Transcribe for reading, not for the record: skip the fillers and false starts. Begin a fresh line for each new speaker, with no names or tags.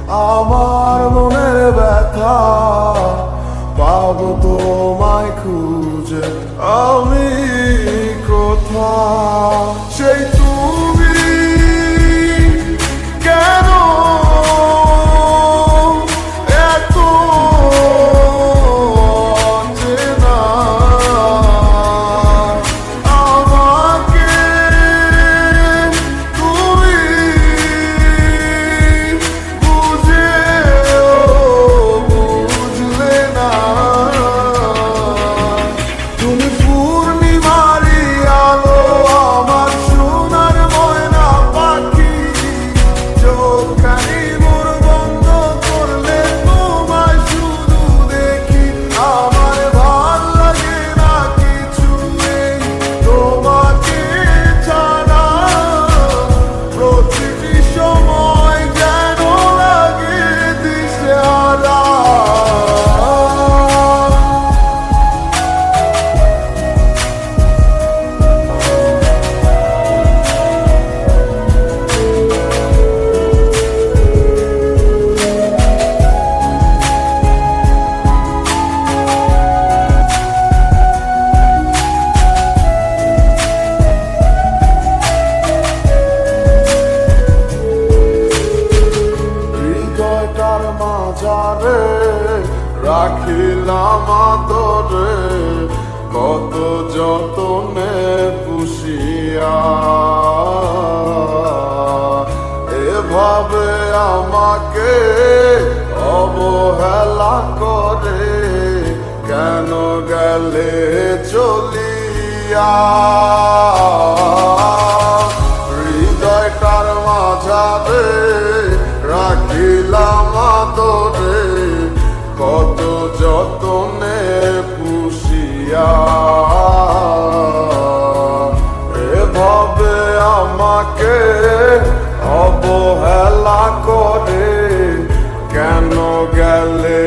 আমার মনের ব্যথা পাবো তোমায় খুঁজে আমি কোথা সেই তুমি কেন এত অচেনা আমাকে তুমি বুঝলে না তুমি পূর্ণিমারি আলো আমার সোনার ময়না পাখি চোখখানি মোর বন্ধ করলে তোমায় শুধু দেখি আমার ভাল লাগে না কিছু নেই তোমাকে ছাড়া প্রতিটি সময় যেন লাগে দিশেহারা হৃদয়টার মাঝারে রাখিলাম আদরে কত যতনে পুষিয়া এভাবে আমাকে অবহেলা করে কেন গেলে চলিয়া হৃদয়টার মাঝারে রাখিলাম আদরে কত যতনে পুষিয়া এভাবে আমাকে অবহেলা করে কেন গেলে